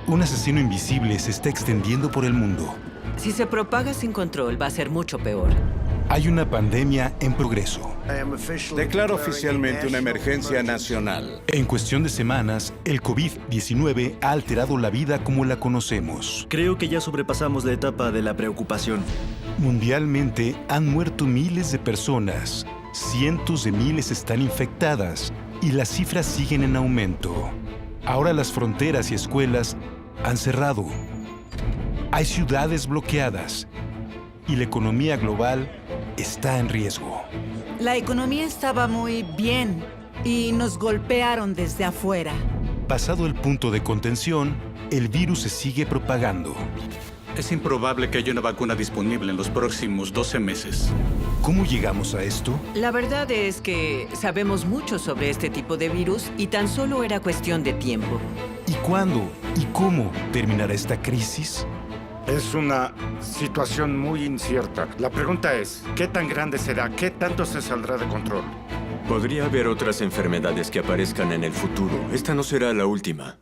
Un asesino invisible se está extendiendo por el mundo. Si se propaga sin control, va a ser mucho peor. Hay una pandemia en progreso. Declaro oficialmente una emergencia nacional. En cuestión de semanas, el COVID-19 ha alterado la vida como la conocemos. Creo que ya sobrepasamos la etapa de la preocupación. Mundialmente han muerto miles de personas, cientos de miles están infectadas y las cifras siguen en aumento. Ahora las fronteras y escuelas han cerrado. Hay ciudades bloqueadas y la economía global está en riesgo. La economía estaba muy bien y nos golpearon desde afuera. Pasado el punto de contención, el virus se sigue propagando. Es improbable que haya una vacuna disponible en los próximos 12 meses. ¿Cómo llegamos a esto? La verdad es que sabemos mucho sobre este tipo de virus y tan solo era cuestión de tiempo. ¿Y cuándo y cómo terminará esta crisis? Es una situación muy incierta. La pregunta es, ¿qué tan grande será? ¿Qué tanto se saldrá de control? Podría haber otras enfermedades que aparezcan en el futuro. Esta no será la última.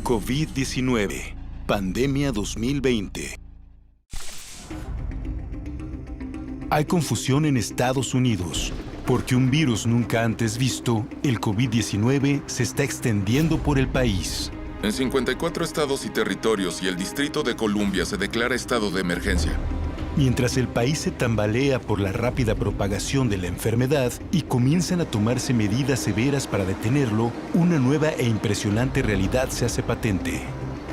COVID-19, pandemia 2020. Hay confusión en Estados Unidos, porque un virus nunca antes visto, el COVID-19, se está extendiendo por el país. En 54 estados y territorios y el Distrito de Columbia se declara estado de emergencia. Mientras el país se tambalea por la rápida propagación de la enfermedad y comienzan a tomarse medidas severas para detenerlo, una nueva e impresionante realidad se hace patente.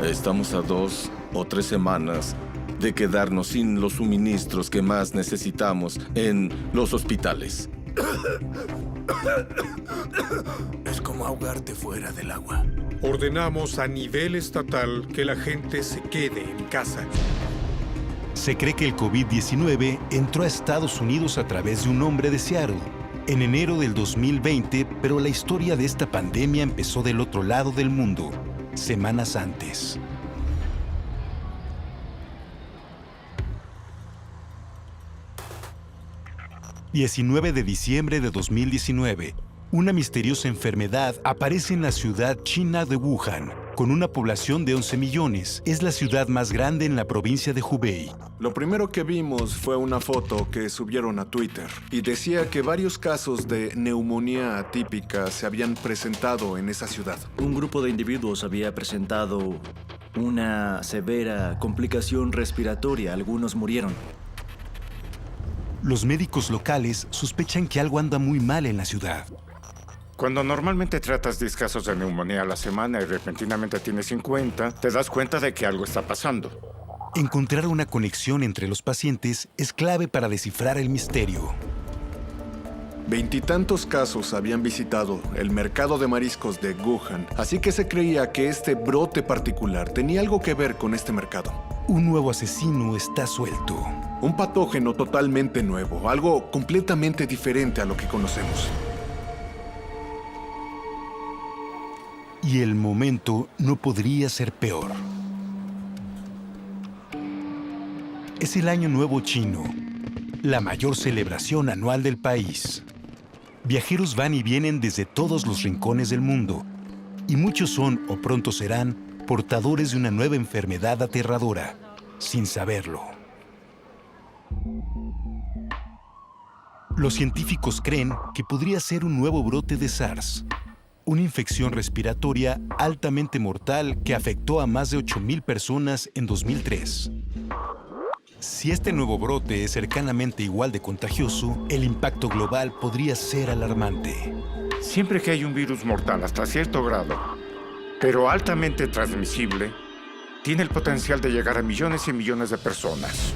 Estamos a 2 o 3 semanas de quedarnos sin los suministros que más necesitamos en los hospitales. Es como ahogarte fuera del agua. Ordenamos a nivel estatal que la gente se quede en casa. Se cree que el COVID-19 entró a Estados Unidos a través de un hombre de Seattle en enero del 2020, pero la historia de esta pandemia empezó del otro lado del mundo, semanas antes. ...19 de diciembre de 2019... una misteriosa enfermedad aparece en la ciudad china de Wuhan, con una población de 11 millones. Es la ciudad más grande en la provincia de Hubei. Lo primero que vimos fue una foto que subieron a Twitter y decía que varios casos de neumonía atípica se habían presentado en esa ciudad. Un grupo de individuos había presentado una severa complicación respiratoria. Algunos murieron. Los médicos locales sospechan que algo anda muy mal en la ciudad. Cuando normalmente tratas 10 casos de neumonía a la semana y repentinamente tienes 50, te das cuenta de que algo está pasando. Encontrar una conexión entre los pacientes es clave para descifrar el misterio. 20 y tantos casos habían visitado el mercado de mariscos de Wuhan, así que se creía que este brote particular tenía algo que ver con este mercado. Un nuevo asesino está suelto. Un patógeno totalmente nuevo, algo completamente diferente a lo que conocemos. Y el momento no podría ser peor. Es el Año Nuevo Chino, la mayor celebración anual del país. Viajeros van y vienen desde todos los rincones del mundo, y muchos son, o pronto serán, portadores de una nueva enfermedad aterradora, sin saberlo. Los científicos creen que podría ser un nuevo brote de SARS, una infección respiratoria altamente mortal que afectó a más de 8,000 personas en 2003. Si este nuevo brote es cercanamente igual de contagioso, el impacto global podría ser alarmante. Siempre que hay un virus mortal hasta cierto grado, pero altamente transmisible, tiene el potencial de llegar a millones y millones de personas.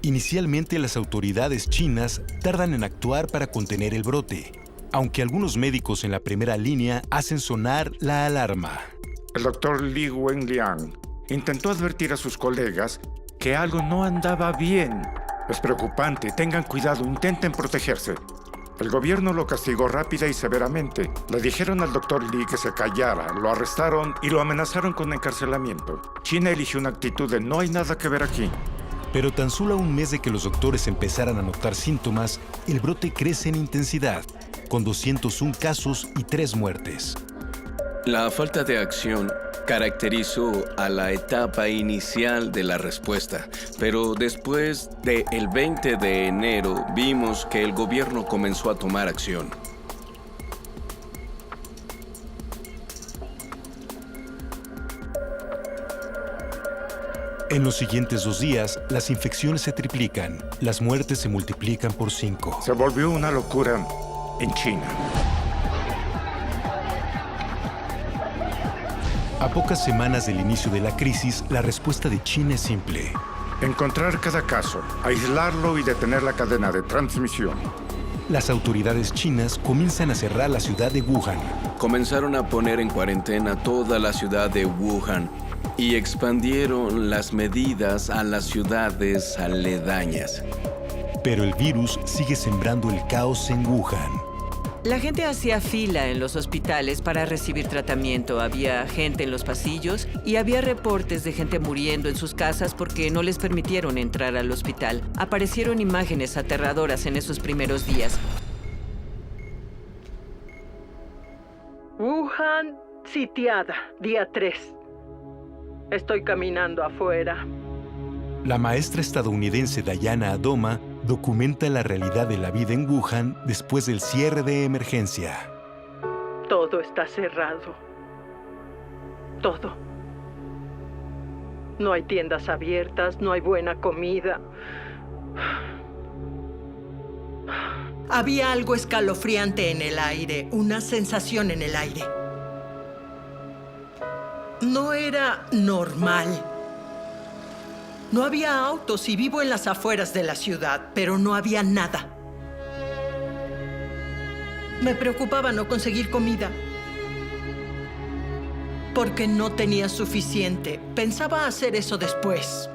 Inicialmente, las autoridades chinas tardan en actuar para contener el brote, aunque algunos médicos en la primera línea hacen sonar la alarma. El doctor Li Wenliang intentó advertir a sus colegas que algo no andaba bien. Es preocupante, tengan cuidado, intenten protegerse. El gobierno lo castigó rápida y severamente. Le dijeron al doctor Li que se callara, lo arrestaron y lo amenazaron con encarcelamiento. China eligió una actitud de no hay nada que ver aquí. Pero tan solo a un mes de que los doctores empezaran a notar síntomas, el brote crece en intensidad. con 201 casos y 3 muertes. La falta de acción caracterizó a la etapa inicial de la respuesta, pero después del 20 de enero vimos que el gobierno comenzó a tomar acción. En los siguientes 2 días, las infecciones se triplican, las muertes se multiplican por 5. Se volvió una locura en China. A pocas semanas del inicio de la crisis, la respuesta de China es simple. Encontrar cada caso, aislarlo y detener la cadena de transmisión. Las autoridades chinas comienzan a cerrar la ciudad de Wuhan. Comenzaron a poner en cuarentena toda la ciudad de Wuhan y expandieron las medidas a las ciudades aledañas. Pero el virus sigue sembrando el caos en Wuhan. La gente hacía fila en los hospitales para recibir tratamiento. Había gente en los pasillos y había reportes de gente muriendo en sus casas porque no les permitieron entrar al hospital. Aparecieron imágenes aterradoras en esos primeros días. Wuhan sitiada, día 3. Estoy caminando afuera. La maestra estadounidense Diana Adoma documenta la realidad de la vida en Wuhan después del cierre de emergencia. Todo está cerrado. Todo. No hay tiendas abiertas, no hay buena comida. Había algo escalofriante en el aire, una sensación en el aire. No era normal. No había autos y vivo en las afueras de la ciudad, pero no había nada. Me preocupaba no conseguir comida, porque no tenía suficiente. Pensaba hacer eso después.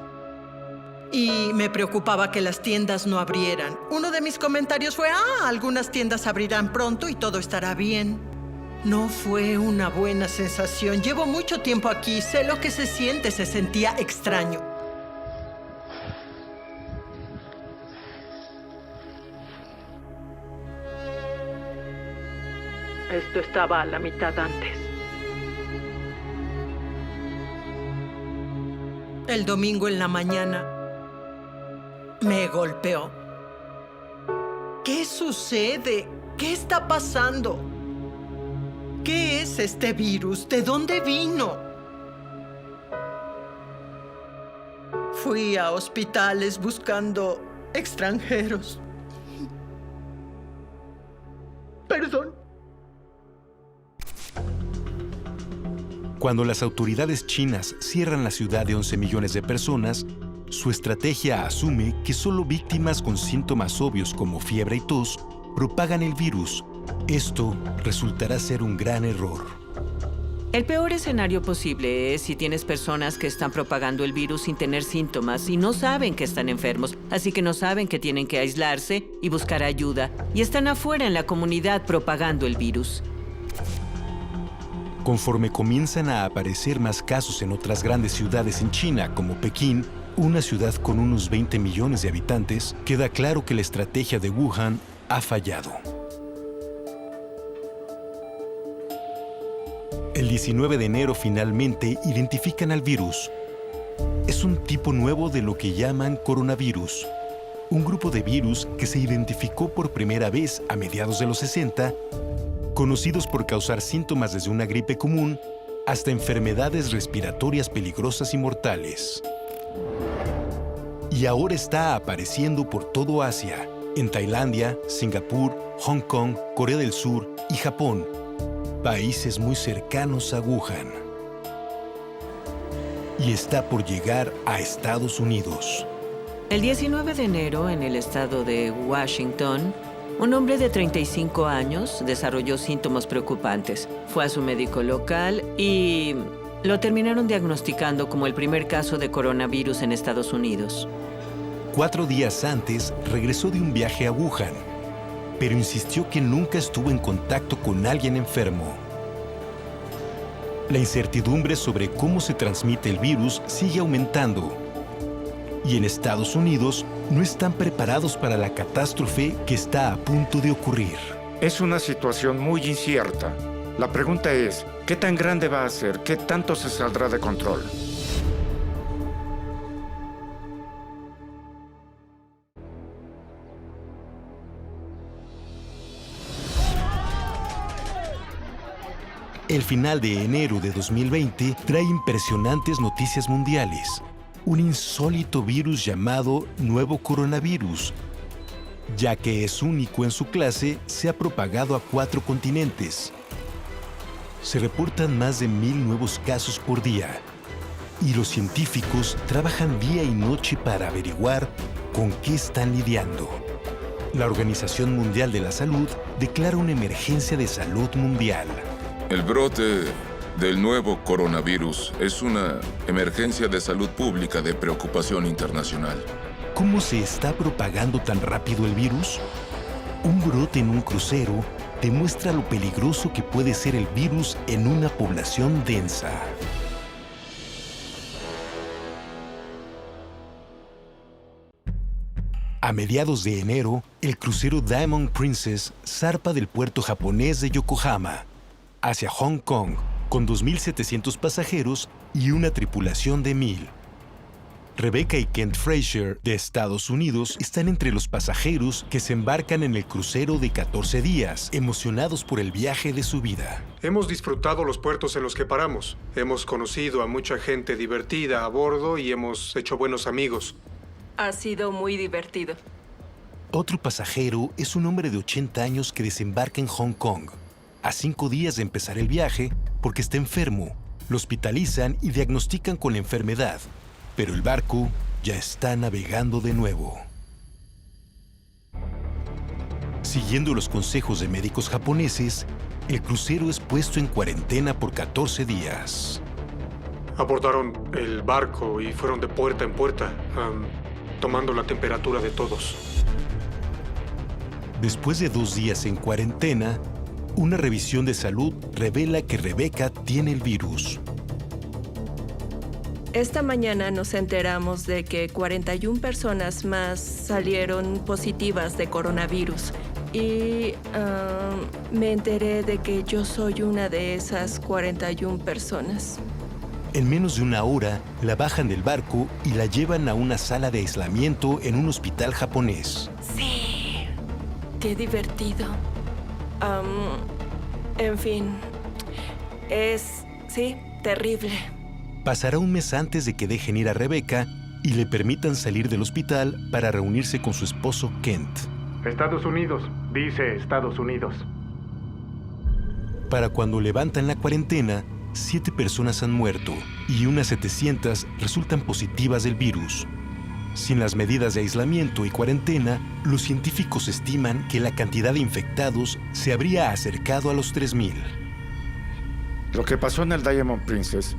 Y me preocupaba que las tiendas no abrieran. Uno de mis comentarios fue, algunas tiendas abrirán pronto y todo estará bien. No fue una buena sensación. Llevo mucho tiempo aquí, sé lo que se siente, se sentía extraño. Esto estaba a la mitad antes. El domingo en la mañana me golpeó. ¿Qué sucede? ¿Qué está pasando? ¿Qué es este virus? ¿De dónde vino? Fui a hospitales buscando extranjeros. Perdón. Cuando las autoridades chinas cierran la ciudad de 11 millones de personas, su estrategia asume que solo víctimas con síntomas obvios como fiebre y tos propagan el virus. Esto resultará ser un gran error. El peor escenario posible es si tienes personas que están propagando el virus sin tener síntomas y no saben que están enfermos, así que no saben que tienen que aislarse y buscar ayuda, y están afuera en la comunidad propagando el virus. Conforme comienzan a aparecer más casos en otras grandes ciudades en China, como Pekín, una ciudad con unos 20 millones de habitantes, queda claro que la estrategia de Wuhan ha fallado. El 19 de enero finalmente identifican al virus. Es un tipo nuevo de lo que llaman coronavirus, un grupo de virus que se identificó por primera vez a mediados de los 60, conocidos por causar síntomas desde una gripe común hasta enfermedades respiratorias peligrosas y mortales. Y ahora está apareciendo por todo Asia, en Tailandia, Singapur, Hong Kong, Corea del Sur y Japón, países muy cercanos a Wuhan. Y está por llegar a Estados Unidos. El 19 de enero, en el estado de Washington, un hombre de 35 años desarrolló síntomas preocupantes. Fue a su médico local y lo terminaron diagnosticando como el primer caso de coronavirus en Estados Unidos. 4 días antes, regresó de un viaje a Wuhan, pero insistió que nunca estuvo en contacto con alguien enfermo. La incertidumbre sobre cómo se transmite el virus sigue aumentando. Y en Estados Unidos no están preparados para la catástrofe que está a punto de ocurrir. Es una situación muy incierta. La pregunta es, ¿qué tan grande va a ser? ¿Qué tanto se saldrá de control? El final de enero de 2020 trae impresionantes noticias mundiales. Un insólito virus llamado nuevo coronavirus, ya que es único en su clase, se ha propagado a 4 continentes. Se reportan más de 1000 nuevos casos por día, y los científicos trabajan día y noche para averiguar con qué están lidiando. La Organización Mundial de la Salud declara una emergencia de salud mundial. El brote del nuevo coronavirus es una emergencia de salud pública de preocupación internacional. ¿Cómo se está propagando tan rápido el virus? Un brote en un crucero demuestra lo peligroso que puede ser el virus en una población densa. A mediados de enero, el crucero Diamond Princess zarpa del puerto japonés de Yokohama hacia Hong Kong con 2.700 pasajeros y una tripulación de 1.000. Rebecca y Kent Frazier, de Estados Unidos, están entre los pasajeros que se embarcan en el crucero de 14 días, emocionados por el viaje de su vida. Hemos disfrutado los puertos en los que paramos. Hemos conocido a mucha gente divertida a bordo y hemos hecho buenos amigos. Ha sido muy divertido. Otro pasajero es un hombre de 80 años que desembarca en Hong Kong. A 5 días de empezar el viaje, porque está enfermo, lo hospitalizan y diagnostican con la enfermedad, pero el barco ya está navegando de nuevo. Siguiendo los consejos de médicos japoneses, el crucero es puesto en cuarentena por 14 días. Abordaron el barco y fueron de puerta en puerta, tomando la temperatura de todos. Después de 2 días en cuarentena, una revisión de salud revela que Rebecca tiene el virus. Esta mañana nos enteramos de que 41 personas más salieron positivas de coronavirus. Y me enteré de que yo soy una de esas 41 personas. En menos de 1 hora, la bajan del barco y la llevan a una sala de aislamiento en un hospital japonés. Sí, qué divertido. En fin, sí, terrible. Pasará un mes antes de que dejen ir a Rebecca y le permitan salir del hospital para reunirse con su esposo Kent. Estados Unidos, dice Estados Unidos. Para cuando levantan la cuarentena, 7 personas han muerto y unas 700 resultan positivas del virus. Sin las medidas de aislamiento y cuarentena, los científicos estiman que la cantidad de infectados se habría acercado a los 3,000. Lo que pasó en el Diamond Princess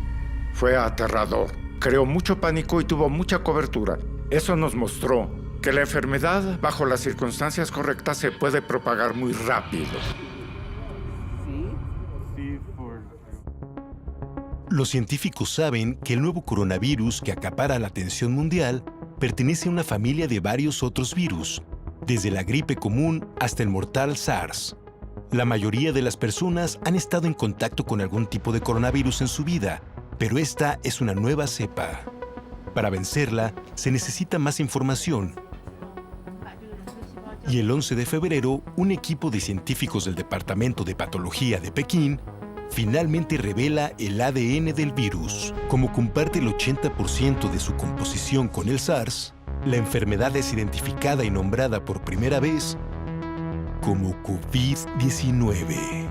fue aterrador. Creó mucho pánico y tuvo mucha cobertura. Eso nos mostró que la enfermedad, bajo las circunstancias correctas, se puede propagar muy rápido. Los científicos saben que el nuevo coronavirus que acapara la atención mundial pertenece a una familia de varios otros virus, desde la gripe común hasta el mortal SARS. La mayoría de las personas han estado en contacto con algún tipo de coronavirus en su vida, pero esta es una nueva cepa. Para vencerla, se necesita más información. Y el 11 de febrero, un equipo de científicos del Departamento de Patología de Pekín finalmente revela el ADN del virus. Como comparte el 80% de su composición con el SARS, la enfermedad es identificada y nombrada por primera vez como COVID-19.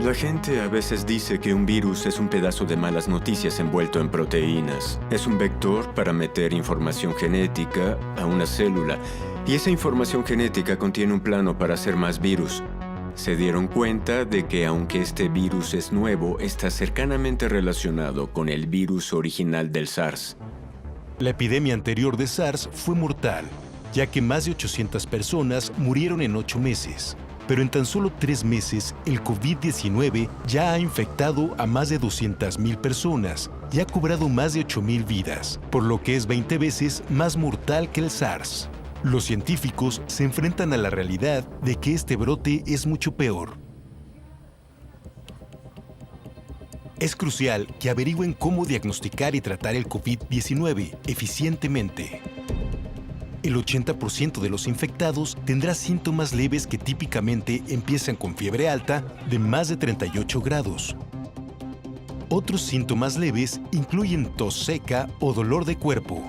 La gente a veces dice que un virus es un pedazo de malas noticias envuelto en proteínas. Es un vector para meter información genética a una célula. Y esa información genética contiene un plano para hacer más virus. Se dieron cuenta de que aunque este virus es nuevo, está cercanamente relacionado con el virus original del SARS. La epidemia anterior de SARS fue mortal, ya que más de 800 personas murieron en 8 meses. Pero en tan solo 3 meses, el COVID-19 ya ha infectado a más de 200,000 personas y ha cobrado más de 8,000 vidas, por lo que es 20 veces más mortal que el SARS. Los científicos se enfrentan a la realidad de que este brote es mucho peor. Es crucial que averigüen cómo diagnosticar y tratar el COVID-19 eficientemente. El 80% de los infectados tendrá síntomas leves que típicamente empiezan con fiebre alta de más de 38 grados. Otros síntomas leves incluyen tos seca o dolor de cuerpo.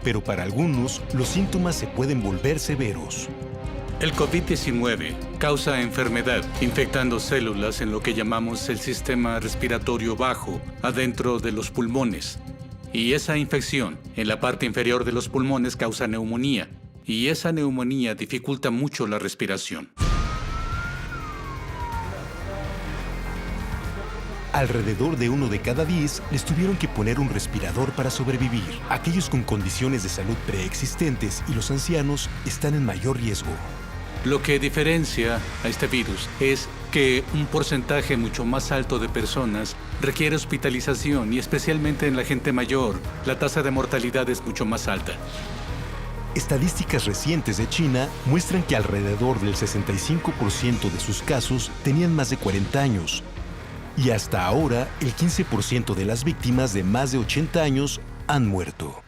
Pero para algunos, los síntomas se pueden volver severos. El COVID-19 causa enfermedad, infectando células en lo que llamamos el sistema respiratorio bajo, adentro de los pulmones. Y esa infección en la parte inferior de los pulmones causa neumonía, y esa neumonía dificulta mucho la respiración. Alrededor de 1 de cada 10 les tuvieron que poner un respirador para sobrevivir. Aquellos con condiciones de salud preexistentes y los ancianos están en mayor riesgo. Lo que diferencia a este virus es que un porcentaje mucho más alto de personas requiere hospitalización y especialmente en la gente mayor, la tasa de mortalidad es mucho más alta. Estadísticas recientes de China muestran que alrededor del 65% de sus casos tenían más de 40 años. Y hasta ahora, el 15% de las víctimas de más de 80 años han muerto.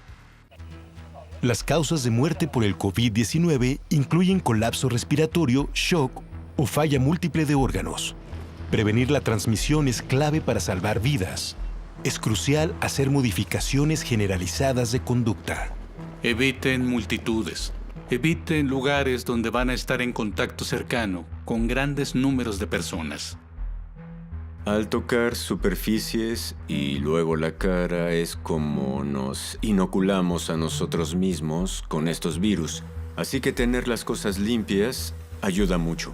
Las causas de muerte por el COVID-19 incluyen colapso respiratorio, shock o falla múltiple de órganos. Prevenir la transmisión es clave para salvar vidas. Es crucial hacer modificaciones generalizadas de conducta. Eviten multitudes. Eviten lugares donde van a estar en contacto cercano con grandes números de personas. Al tocar superficies y luego la cara es como nos inoculamos a nosotros mismos con estos virus. Así que tener las cosas limpias ayuda mucho.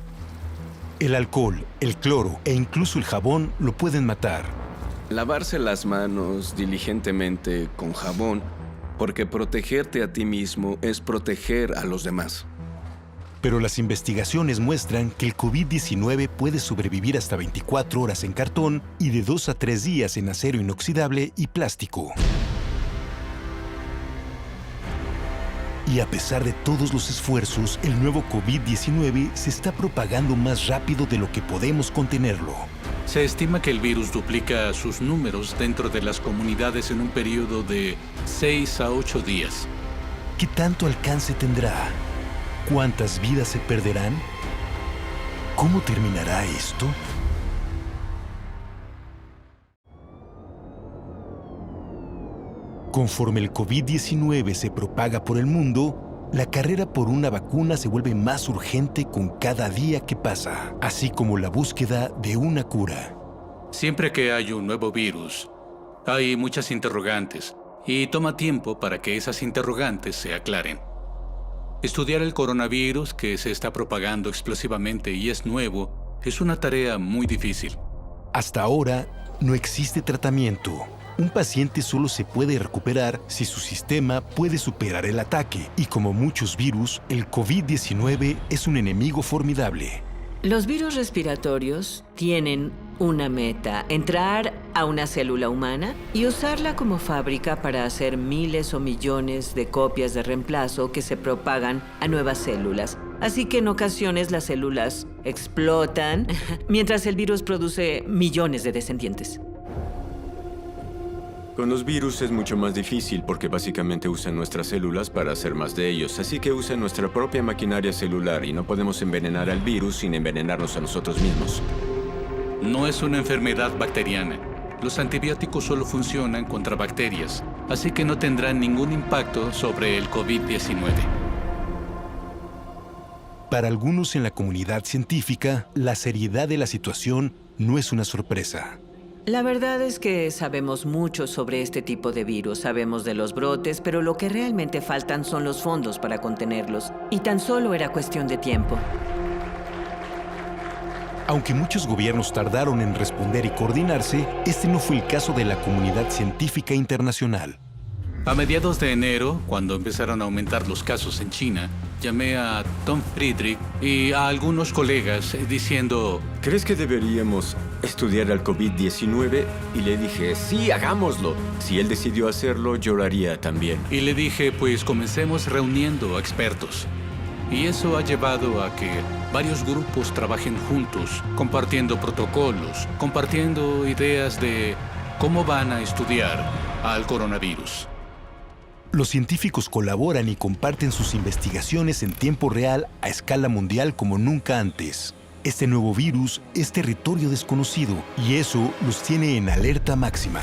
El alcohol, el cloro e incluso el jabón lo pueden matar. Lavarse las manos diligentemente con jabón, porque protegerte a ti mismo es proteger a los demás. Pero las investigaciones muestran que el COVID-19 puede sobrevivir hasta 24 horas en cartón y de 2 a 3 días en acero inoxidable y plástico. Y a pesar de todos los esfuerzos, el nuevo COVID-19 se está propagando más rápido de lo que podemos contenerlo. Se estima que el virus duplica sus números dentro de las comunidades en un periodo de 6 a 8 días. ¿Qué tanto alcance tendrá? ¿Cuántas vidas se perderán? ¿Cómo terminará esto? Conforme el COVID-19 se propaga por el mundo, la carrera por una vacuna se vuelve más urgente con cada día que pasa, así como la búsqueda de una cura. Siempre que hay un nuevo virus, hay muchas interrogantes, y toma tiempo para que esas interrogantes se aclaren. Estudiar el coronavirus que se está propagando explosivamente y es nuevo es una tarea muy difícil. Hasta ahora, no existe tratamiento. Un paciente solo se puede recuperar si su sistema puede superar el ataque. Y como muchos virus, el COVID-19 es un enemigo formidable. Los virus respiratorios tienen una meta: entrar a una célula humana y usarla como fábrica para hacer miles o millones de copias de reemplazo que se propagan a nuevas células. Así que en ocasiones las células explotan mientras el virus produce millones de descendientes. Con los virus es mucho más difícil porque básicamente usan nuestras células para hacer más de ellos, así que usan nuestra propia maquinaria celular y no podemos envenenar al virus sin envenenarnos a nosotros mismos. No es una enfermedad bacteriana. Los antibióticos solo funcionan contra bacterias, así que no tendrán ningún impacto sobre el COVID-19. Para algunos en la comunidad científica, la seriedad de la situación no es una sorpresa. La verdad es que sabemos mucho sobre este tipo de virus, sabemos de los brotes, pero lo que realmente faltan son los fondos para contenerlos, y tan solo era cuestión de tiempo. Aunque muchos gobiernos tardaron en responder y coordinarse, este no fue el caso de la comunidad científica internacional. A mediados de enero, cuando empezaron a aumentar los casos en China, llamé a Tom Friedrich y a algunos colegas diciendo... ¿Crees que deberíamos estudiar al COVID-19? Y le dije, sí, hagámoslo. Si él decidió hacerlo, yo lo haría también. Y le dije, pues comencemos reuniendo a expertos. Y eso ha llevado a que varios grupos trabajen juntos, compartiendo protocolos, compartiendo ideas de cómo van a estudiar al coronavirus. Los científicos colaboran y comparten sus investigaciones en tiempo real a escala mundial como nunca antes. Este nuevo virus es territorio desconocido y eso los tiene en alerta máxima.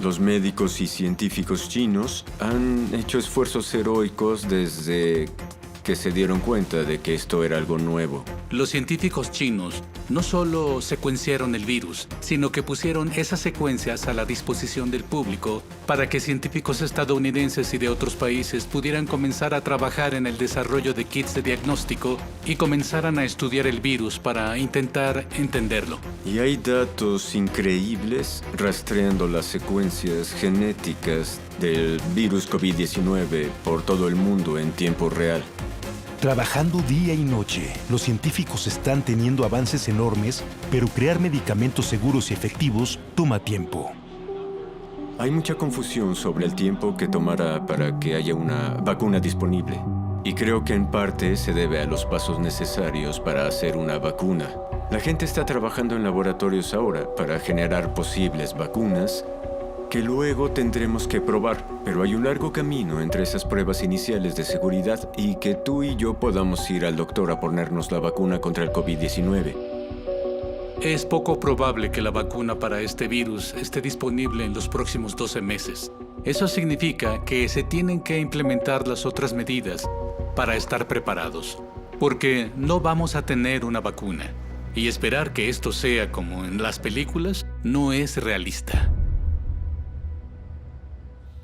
Los médicos y científicos chinos han hecho esfuerzos heroicos desde que se dieron cuenta de que esto era algo nuevo. Los científicos chinos no solo secuenciaron el virus, sino que pusieron esas secuencias a la disposición del público para que científicos estadounidenses y de otros países pudieran comenzar a trabajar en el desarrollo de kits de diagnóstico y comenzaran a estudiar el virus para intentar entenderlo. Y hay datos increíbles rastreando las secuencias genéticas del virus COVID-19 por todo el mundo en tiempo real. Trabajando día y noche, los científicos están teniendo avances enormes, pero crear medicamentos seguros y efectivos toma tiempo. Hay mucha confusión sobre el tiempo que tomará para que haya una vacuna disponible. Y creo que en parte se debe a los pasos necesarios para hacer una vacuna. La gente está trabajando en laboratorios ahora para generar posibles vacunas que luego tendremos que probar, pero hay un largo camino entre esas pruebas iniciales de seguridad y que tú y yo podamos ir al doctor a ponernos la vacuna contra el COVID-19. Es poco probable que la vacuna para este virus esté disponible en los próximos 12 meses. Eso significa que se tienen que implementar las otras medidas para estar preparados, porque no vamos a tener una vacuna, y esperar que esto sea como en las películas no es realista.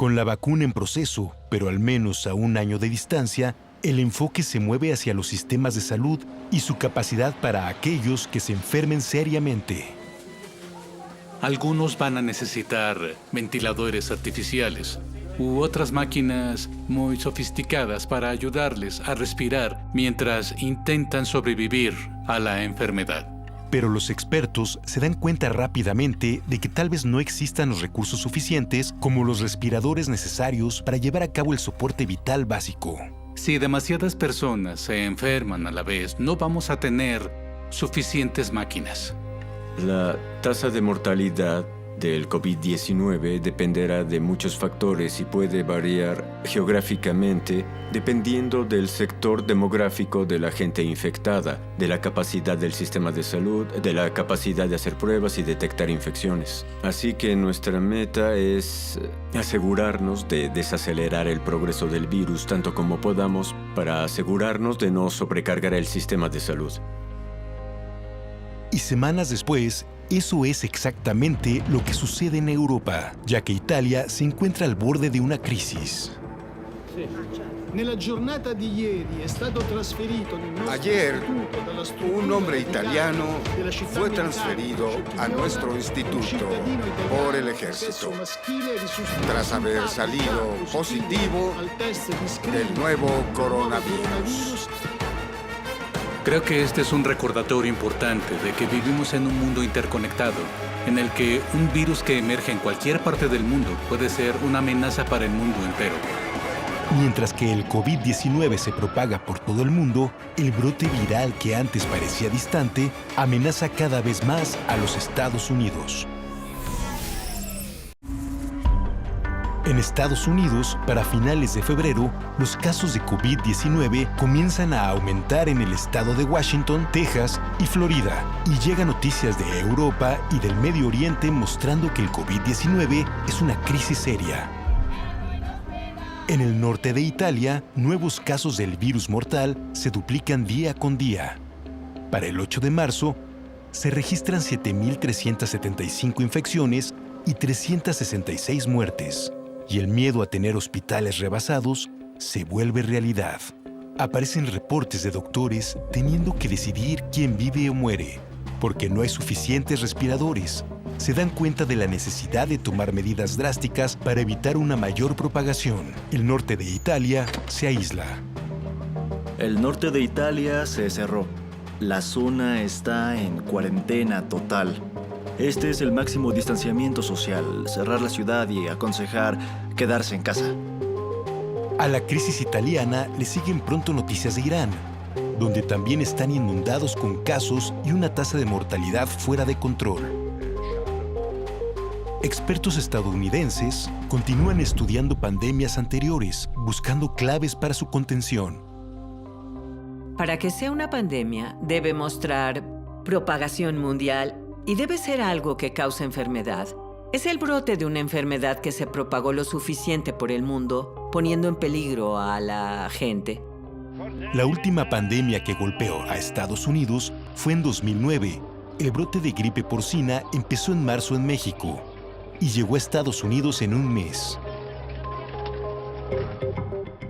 Con la vacuna en proceso, pero al menos a un año de distancia, el enfoque se mueve hacia los sistemas de salud y su capacidad para aquellos que se enfermen seriamente. Algunos van a necesitar ventiladores artificiales u otras máquinas muy sofisticadas para ayudarles a respirar mientras intentan sobrevivir a la enfermedad. Pero los expertos se dan cuenta rápidamente de que tal vez no existan los recursos suficientes como los respiradores necesarios para llevar a cabo el soporte vital básico. Si demasiadas personas se enferman a la vez, no vamos a tener suficientes máquinas. La tasa de mortalidad del COVID-19 dependerá de muchos factores y puede variar geográficamente dependiendo del sector demográfico de la gente infectada, de la capacidad del sistema de salud, de la capacidad de hacer pruebas y detectar infecciones. Así que nuestra meta es asegurarnos de desacelerar el progreso del virus tanto como podamos para asegurarnos de no sobrecargar el sistema de salud. Y semanas después, eso es exactamente lo que sucede en Europa, ya que Italia se encuentra al borde de una crisis. Ayer, un hombre italiano fue transferido a nuestro instituto por el ejército, tras haber salido positivo del nuevo coronavirus. Creo que este es un recordatorio importante de que vivimos en un mundo interconectado, en el que un virus que emerge en cualquier parte del mundo puede ser una amenaza para el mundo entero. Mientras que el COVID-19 se propaga por todo el mundo, el brote viral que antes parecía distante amenaza cada vez más a los Estados Unidos. En Estados Unidos, para finales de febrero, los casos de COVID-19 comienzan a aumentar en el estado de Washington, Texas y Florida, y llegan noticias de Europa y del Medio Oriente mostrando que el COVID-19 es una crisis seria. En el norte de Italia, nuevos casos del virus mortal se duplican día con día. Para el 8 de marzo, se registran 7.375 infecciones y 366 muertes. Y el miedo a tener hospitales rebasados se vuelve realidad. Aparecen reportes de doctores teniendo que decidir quién vive o muere, porque no hay suficientes respiradores. se dan cuenta de la necesidad de tomar medidas drásticas para evitar una mayor propagación. El norte de Italia se aísla. El norte de Italia se cerró. La zona está en cuarentena total. Este es el máximo distanciamiento social, cerrar la ciudad y aconsejar quedarse en casa. A la crisis italiana le siguen pronto noticias de Irán, donde también están inundados con casos y una tasa de mortalidad fuera de control. Expertos estadounidenses continúan estudiando pandemias anteriores, buscando claves para su contención. Para que sea una pandemia, debe mostrar propagación mundial y debe ser algo que cause enfermedad. Es el brote de una enfermedad que se propagó lo suficiente por el mundo, poniendo en peligro a la gente. La última pandemia que golpeó a Estados Unidos fue en 2009. El brote de gripe porcina empezó en marzo en México y llegó a Estados Unidos en un mes.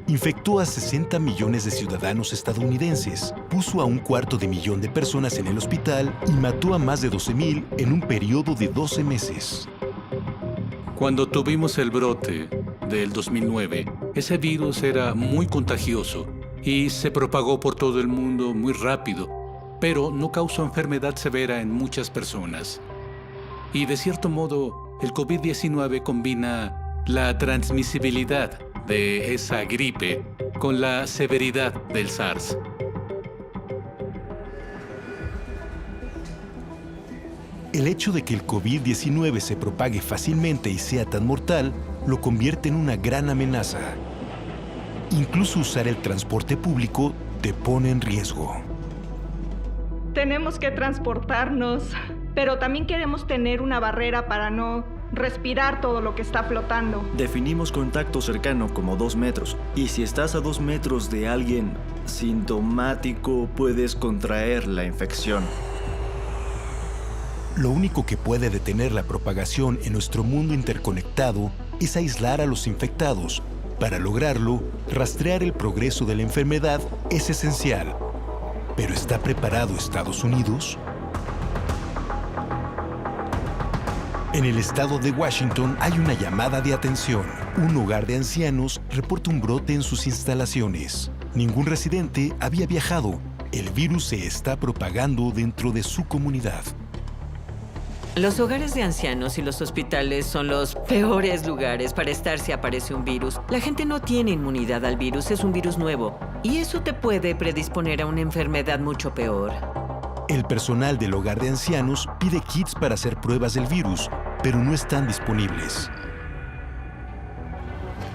Infectó a 60 millones de ciudadanos estadounidenses, puso a 250,000 de personas en el hospital y mató a más de 12,000 en un periodo de 12 meses. Cuando tuvimos el brote del 2009, ese virus era muy contagioso y se propagó por todo el mundo muy rápido, pero no causó enfermedad severa en muchas personas. Y de cierto modo, el COVID-19 combina la transmisibilidad de esa gripe con la severidad del SARS. El hecho de que el COVID-19 se propague fácilmente y sea tan mortal lo convierte en una gran amenaza. Incluso usar el transporte público te pone en riesgo. Tenemos que transportarnos, pero también queremos tener una barrera para no respirar todo lo que está flotando. Definimos contacto cercano como 2 metros. Y si estás a 2 metros de alguien sintomático, puedes contraer la infección. Lo único que puede detener la propagación en nuestro mundo interconectado es aislar a los infectados. Para lograrlo, rastrear el progreso de la enfermedad es esencial. ¿Pero está preparado Estados Unidos? En el estado de Washington hay una llamada de atención. Un hogar de ancianos reporta un brote en sus instalaciones. Ningún residente había viajado. El virus se está propagando dentro de su comunidad. Los hogares de ancianos y los hospitales son los peores lugares para estar si aparece un virus. La gente no tiene inmunidad al virus, es un virus nuevo. Y eso te puede predisponer a una enfermedad mucho peor. El personal del hogar de ancianos pide kits para hacer pruebas del virus, pero no están disponibles.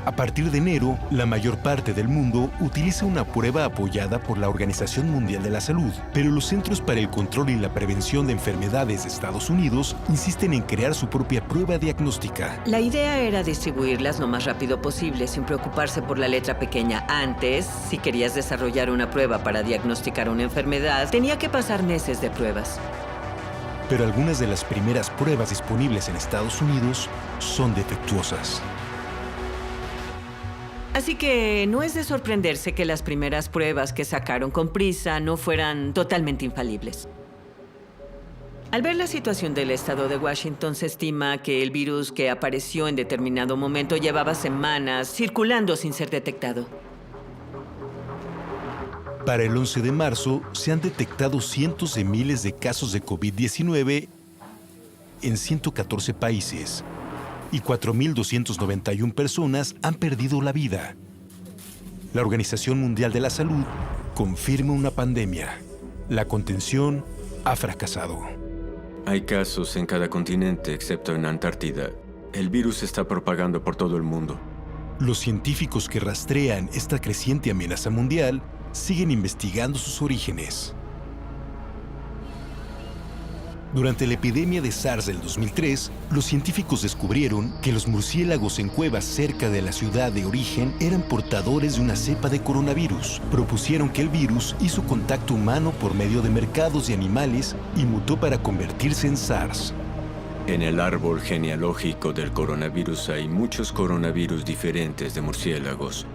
A partir de enero, la mayor parte del mundo utiliza una prueba apoyada por la Organización Mundial de la Salud, pero los Centros para el Control y la Prevención de Enfermedades de Estados Unidos insisten en crear su propia prueba diagnóstica. La idea era distribuirlas lo más rápido posible, sin preocuparse por la letra pequeña. Antes, si querías desarrollar una prueba para diagnosticar una enfermedad, tenía que pasar meses de pruebas. Pero algunas de las primeras pruebas disponibles en Estados Unidos son defectuosas. Así que no es de sorprenderse que las primeras pruebas que sacaron con prisa no fueran totalmente infalibles. Al ver la situación del estado de Washington, se estima que el virus que apareció en determinado momento llevaba semanas circulando sin ser detectado. Para el 11 de marzo, se han detectado cientos de miles de casos de COVID-19 en 114 países. Y 4,291 personas han perdido la vida. La Organización Mundial de la Salud confirma una pandemia. La contención ha fracasado. Hay casos en cada continente, excepto en Antártida. El virus se está propagando por todo el mundo. Los científicos que rastrean esta creciente amenaza mundial siguen investigando sus orígenes. Durante la epidemia de SARS del 2003, los científicos descubrieron que los murciélagos en cuevas cerca de la ciudad de origen eran portadores de una cepa de coronavirus. Propusieron que el virus hizo contacto humano por medio de mercados de animales y mutó para convertirse en SARS. En el árbol genealógico del coronavirus hay muchos coronavirus diferentes de murciélagos,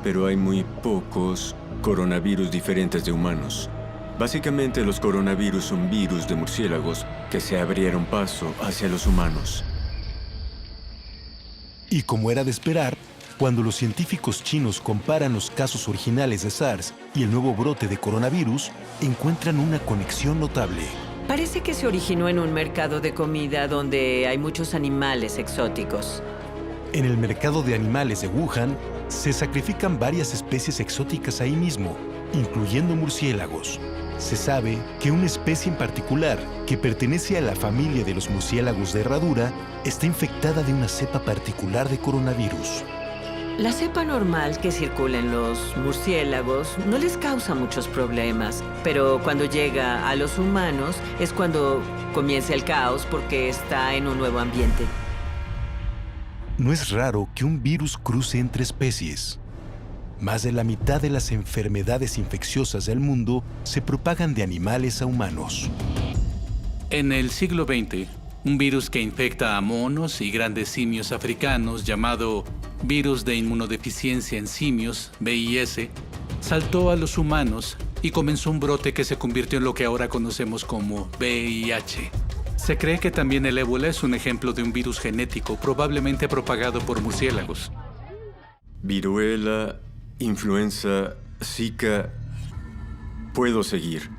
pero hay muy pocos coronavirus diferentes de humanos. Básicamente, los coronavirus son virus de murciélagos que se abrieron paso hacia los humanos. Y como era de esperar, cuando los científicos chinos comparan los casos originales de SARS y el nuevo brote de coronavirus, encuentran una conexión notable. Parece que se originó en un mercado de comida donde hay muchos animales exóticos. En el mercado de animales de Wuhan, se sacrifican varias especies exóticas ahí mismo, incluyendo murciélagos. Se sabe que una especie en particular, que pertenece a la familia de los murciélagos de herradura, está infectada de una cepa particular de coronavirus. La cepa normal que circula en los murciélagos no les causa muchos problemas, pero cuando llega a los humanos es cuando comienza el caos porque está en un nuevo ambiente. No es raro que un virus cruce entre especies. Más de la mitad de las enfermedades infecciosas del mundo se propagan de animales a humanos. En el siglo XX, un virus que infecta a monos y grandes simios africanos llamado virus de inmunodeficiencia en simios, VIS, saltó a los humanos y comenzó un brote que se convirtió en lo que ahora conocemos como VIH. Se cree que también el ébola es un ejemplo de un virus genético probablemente propagado por murciélagos. Viruela, influenza, Zika... Puedo seguir.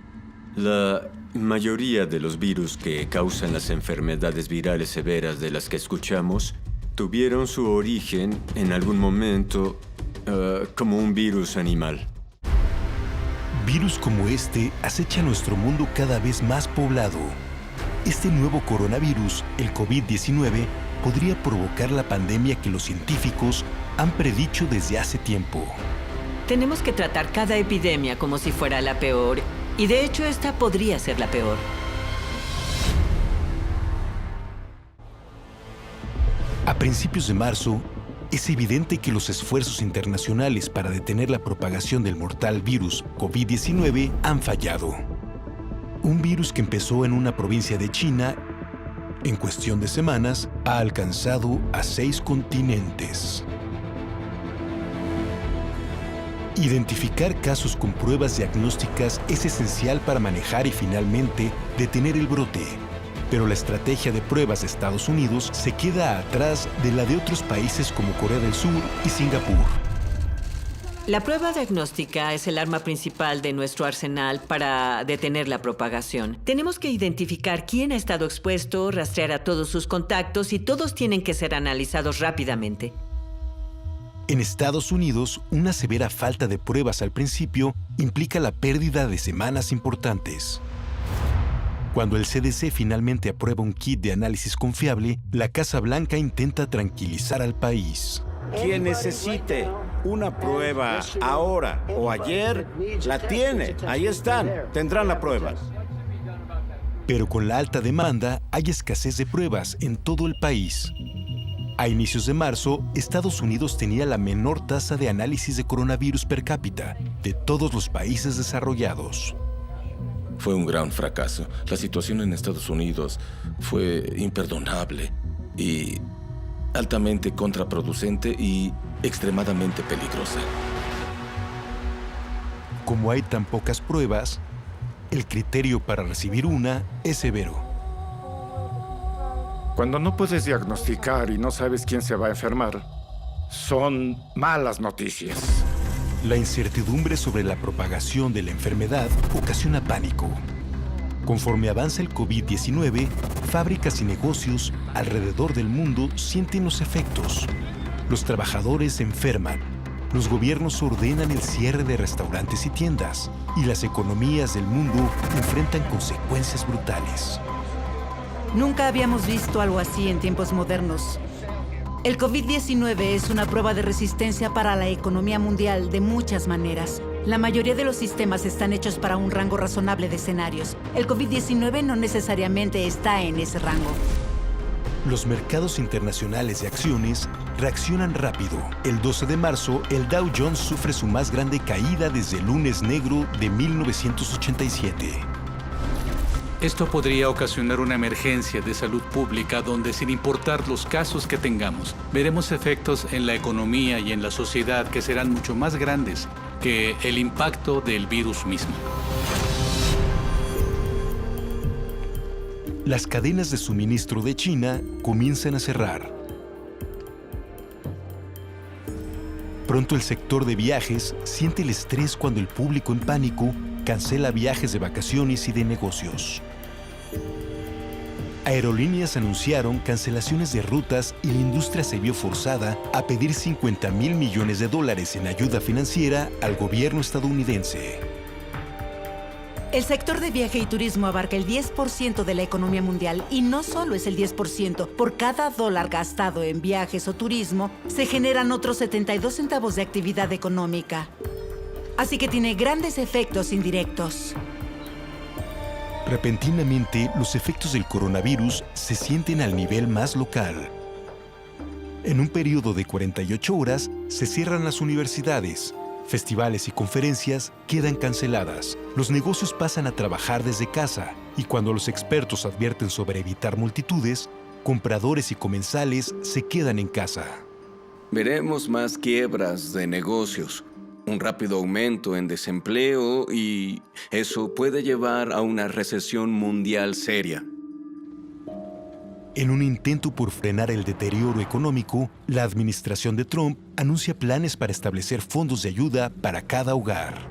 La mayoría de los virus que causan las enfermedades virales severas de las que escuchamos tuvieron su origen en algún momento como un virus animal. Virus como este acecha nuestro mundo cada vez más poblado. Este nuevo coronavirus, el COVID-19, podría provocar la pandemia que los científicos han predicho desde hace tiempo. Tenemos que tratar cada epidemia como si fuera la peor, y de hecho esta podría ser la peor. A principios de marzo, es evidente que los esfuerzos internacionales para detener la propagación del mortal virus COVID-19 han fallado. Un virus que empezó en una provincia de China, en cuestión de semanas, ha alcanzado a 6 continentes. Identificar casos con pruebas diagnósticas es esencial para manejar y finalmente detener el brote. Pero la estrategia de pruebas de Estados Unidos se queda atrás de la de otros países como Corea del Sur y Singapur. La prueba diagnóstica es el arma principal de nuestro arsenal para detener la propagación. Tenemos que identificar quién ha estado expuesto, rastrear a todos sus contactos y todos tienen que ser analizados rápidamente. En Estados Unidos, una severa falta de pruebas al principio implica la pérdida de semanas importantes. Cuando el CDC finalmente aprueba un kit de análisis confiable, la Casa Blanca intenta tranquilizar al país. Quien necesite una prueba ahora o ayer, la tiene. Ahí están. Tendrán la prueba. Pero con la alta demanda, hay escasez de pruebas en todo el país. A inicios de marzo, Estados Unidos tenía la menor tasa de análisis de coronavirus per cápita de todos los países desarrollados. Fue un gran fracaso. La situación en Estados Unidos fue imperdonable y altamente contraproducente y extremadamente peligrosa. Como hay tan pocas pruebas, el criterio para recibir una es severo. Cuando no puedes diagnosticar y no sabes quién se va a enfermar, son malas noticias. La incertidumbre sobre la propagación de la enfermedad ocasiona pánico. Conforme avanza el COVID-19, fábricas y negocios alrededor del mundo sienten los efectos. Los trabajadores se enferman, los gobiernos ordenan el cierre de restaurantes y tiendas, y las economías del mundo enfrentan consecuencias brutales. Nunca habíamos visto algo así en tiempos modernos. El COVID-19 es una prueba de resistencia para la economía mundial de muchas maneras. La mayoría de los sistemas están hechos para un rango razonable de escenarios. El COVID-19 no necesariamente está en ese rango. Los mercados internacionales de acciones reaccionan rápido. El 12 de marzo, el Dow Jones sufre su más grande caída desde el lunes negro de 1987. Esto podría ocasionar una emergencia de salud pública donde, sin importar los casos que tengamos, veremos efectos en la economía y en la sociedad que serán mucho más grandes que el impacto del virus mismo. las cadenas de suministro de China comienzan a cerrar. Pronto el sector de viajes siente el estrés cuando el público en pánico cancela viajes de vacaciones y de negocios. Aerolíneas anunciaron cancelaciones de rutas y la industria se vio forzada a pedir $50,000 millones en ayuda financiera al gobierno estadounidense. El sector de viaje y turismo abarca el 10% de la economía mundial y no solo es el 10%. Por cada dólar gastado en viajes o turismo, se generan otros 72 centavos de actividad económica. Así que tiene grandes efectos indirectos. Repentinamente, los efectos del coronavirus se sienten al nivel más local. En un periodo de 48 horas, se cierran las universidades. Festivales y conferencias quedan canceladas. Los negocios pasan a trabajar desde casa. Y cuando los expertos advierten sobre evitar multitudes, compradores y comensales se quedan en casa. Veremos más quiebras de negocios, un rápido aumento en desempleo y eso puede llevar a una recesión mundial seria. En un intento por frenar el deterioro económico, la administración de Trump anuncia planes para establecer fondos de ayuda para cada hogar.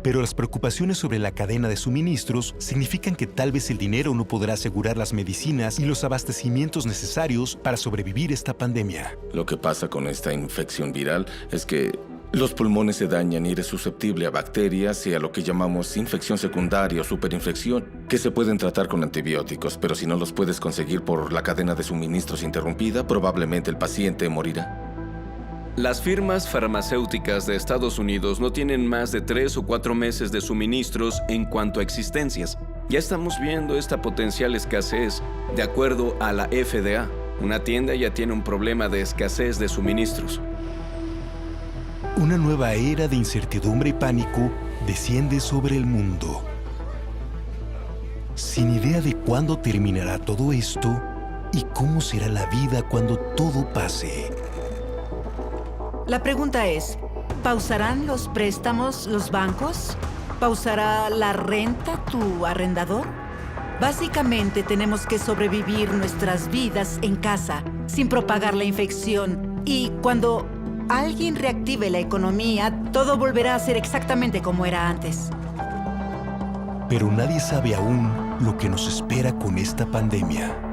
Pero las preocupaciones sobre la cadena de suministros significan que tal vez el dinero no podrá asegurar las medicinas y los abastecimientos necesarios para sobrevivir esta pandemia. Lo que pasa con esta infección viral es que los pulmones se dañan y eres susceptible a bacterias y a lo que llamamos infección secundaria o superinfección, que se pueden tratar con antibióticos, pero si no los puedes conseguir por la cadena de suministros interrumpida, probablemente el paciente morirá. Las firmas farmacéuticas de Estados Unidos no tienen más de 3 o 4 meses de suministros en cuanto a existencias. Ya estamos viendo esta potencial escasez. De acuerdo a la FDA, una tienda ya tiene un problema de escasez de suministros. Una nueva era de incertidumbre y pánico desciende sobre el mundo. Sin idea de cuándo terminará todo esto y cómo será la vida cuando todo pase. La pregunta es, ¿pausarán los préstamos los bancos? ¿Pausará la renta tu arrendador? Básicamente tenemos que sobrevivir nuestras vidas en casa, sin propagar la infección. Y cuando alguien reactive la economía, todo volverá a ser exactamente como era antes. Pero nadie sabe aún lo que nos espera con esta pandemia.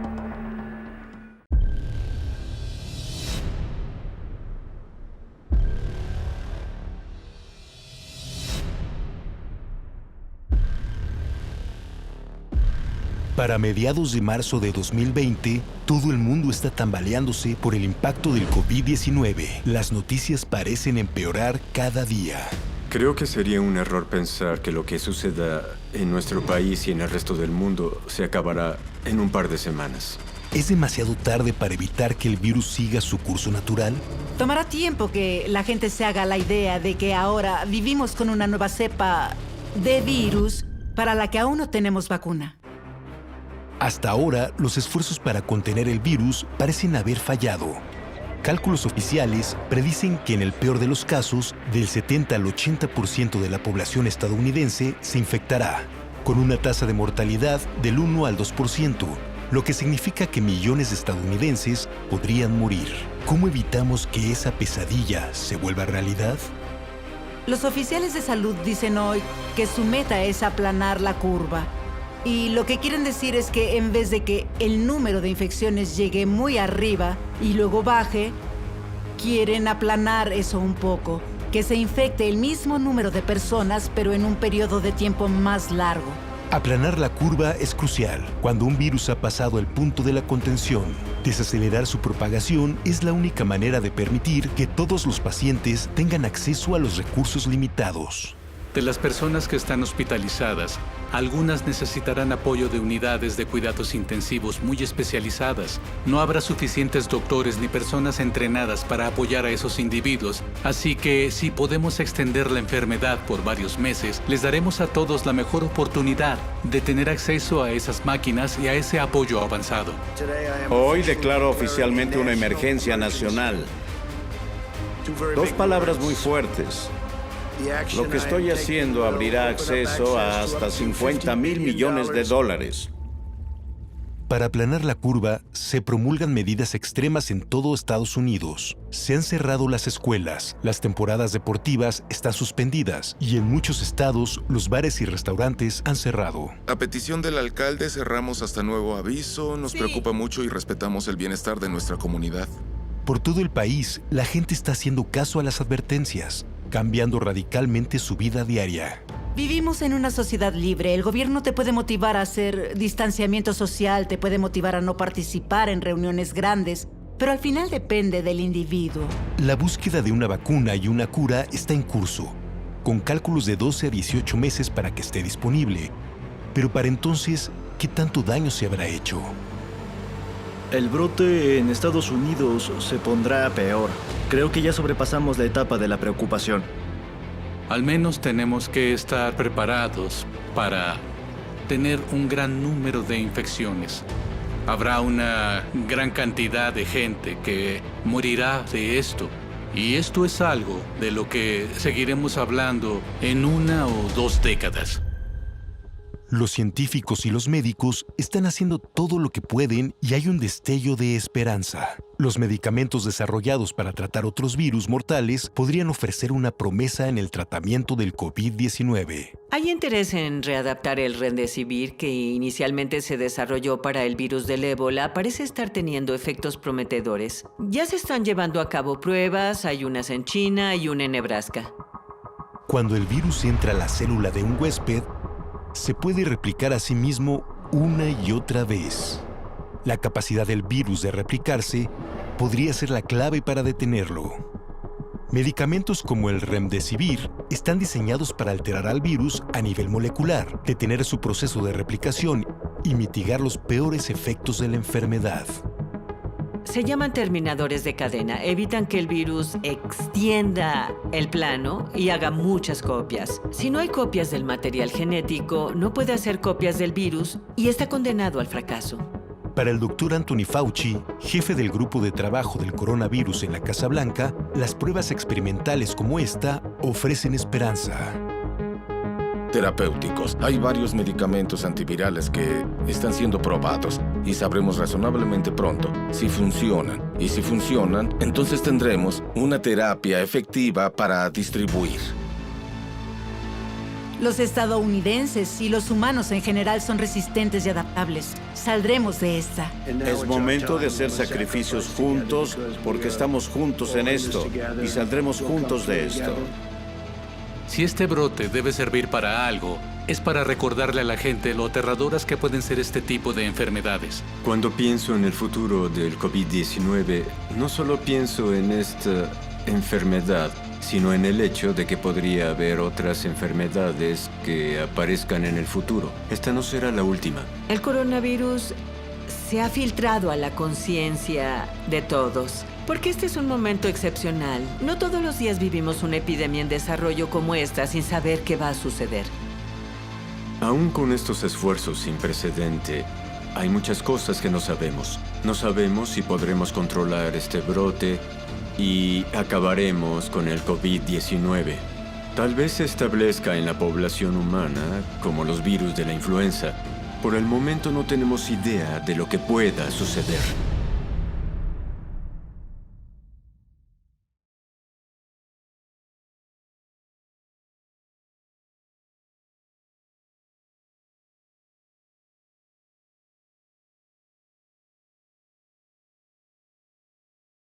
Para mediados de marzo de 2020, todo el mundo está tambaleándose por el impacto del COVID-19. Las noticias parecen empeorar cada día. Creo que sería un error pensar que lo que suceda en nuestro país y en el resto del mundo se acabará en un par de semanas. ¿Es demasiado tarde para evitar que el virus siga su curso natural? Tomará tiempo que la gente se haga la idea de que ahora vivimos con una nueva cepa de virus para la que aún no tenemos vacuna. Hasta ahora, los esfuerzos para contener el virus parecen haber fallado. Cálculos oficiales predicen que en el peor de los casos, del 70 al 80% de la población estadounidense se infectará, con una tasa de mortalidad del 1 al 2%, lo que significa que millones de estadounidenses podrían morir. ¿Cómo evitamos que esa pesadilla se vuelva realidad? Los oficiales de salud dicen hoy que su meta es aplanar la curva. Y lo que quieren decir es que en vez de que el número de infecciones llegue muy arriba y luego baje, quieren aplanar eso un poco, que se infecte el mismo número de personas, pero en un periodo de tiempo más largo. Aplanar la curva es crucial cuando un virus ha pasado el punto de la contención. Desacelerar su propagación es la única manera de permitir que todos los pacientes tengan acceso a los recursos limitados. De las personas que están hospitalizadas, algunas necesitarán apoyo de unidades de cuidados intensivos muy especializadas. No habrá suficientes doctores ni personas entrenadas para apoyar a esos individuos, así que si podemos extender la enfermedad por varios meses, les daremos a todos la mejor oportunidad de tener acceso a esas máquinas y a ese apoyo avanzado. Hoy declaro oficialmente una emergencia nacional. 2 palabras muy fuertes. Lo que estoy haciendo abrirá acceso a hasta $50,000 millones. Para aplanar la curva, se promulgan medidas extremas en todo Estados Unidos. Se han cerrado las escuelas, las temporadas deportivas están suspendidas y en muchos estados los bares y restaurantes han cerrado. A petición del alcalde cerramos hasta nuevo aviso. Nos preocupa mucho y respetamos el bienestar de nuestra comunidad. Por todo el país, la gente está haciendo caso a las advertencias, cambiando radicalmente su vida diaria. Vivimos en una sociedad libre. El gobierno te puede motivar a hacer distanciamiento social, te puede motivar a no participar en reuniones grandes, pero al final depende del individuo. La búsqueda de una vacuna y una cura está en curso, con cálculos de 12 a 18 meses para que esté disponible. Pero para entonces, ¿qué tanto daño se habrá hecho? El brote en Estados Unidos se pondrá peor. Creo que ya sobrepasamos la etapa de la preocupación. Al menos tenemos que estar preparados para tener un gran número de infecciones. Habrá una gran cantidad de gente que morirá de esto. Y esto es algo de lo que seguiremos hablando en 1 o 2 décadas. Los científicos y los médicos están haciendo todo lo que pueden y hay un destello de esperanza. Los medicamentos desarrollados para tratar otros virus mortales podrían ofrecer una promesa en el tratamiento del COVID-19. Hay interés en readaptar el Remdesivir que inicialmente se desarrolló para el virus del ébola. Parece estar teniendo efectos prometedores. Ya se están llevando a cabo pruebas, hay unas en China y una en Nebraska. Cuando el virus entra a la célula de un huésped, se puede replicar a sí mismo una y otra vez. La capacidad del virus de replicarse podría ser la clave para detenerlo. Medicamentos como el Remdesivir están diseñados para alterar al virus a nivel molecular, detener su proceso de replicación y mitigar los peores efectos de la enfermedad. Se llaman terminadores de cadena. Evitan que el virus extienda el plano y haga muchas copias. Si no hay copias del material genético, no puede hacer copias del virus y está condenado al fracaso. Para el Dr. Anthony Fauci, jefe del grupo de trabajo del coronavirus en la Casa Blanca, las pruebas experimentales como esta ofrecen esperanza. Terapéuticos. Hay varios medicamentos antivirales que están siendo probados y sabremos razonablemente pronto si funcionan. Y si funcionan, entonces tendremos una terapia efectiva para distribuir. Los estadounidenses y los humanos en general son resistentes y adaptables. Saldremos de esta. Es momento de hacer sacrificios juntos porque estamos juntos en esto y saldremos juntos de esto. Si este brote debe servir para algo, es para recordarle a la gente lo aterradoras que pueden ser este tipo de enfermedades. Cuando pienso en el futuro del COVID-19, no solo pienso en esta enfermedad, sino en el hecho de que podría haber otras enfermedades que aparezcan en el futuro. Esta no será la última. El coronavirus se ha filtrado a la conciencia de todos. Porque este es un momento excepcional. No todos los días vivimos una epidemia en desarrollo como esta sin saber qué va a suceder. Aún con estos esfuerzos sin precedente, hay muchas cosas que no sabemos. No sabemos si podremos controlar este brote y acabaremos con el COVID-19. Tal vez se establezca en la población humana como los virus de la influenza. Por el momento no tenemos idea de lo que pueda suceder.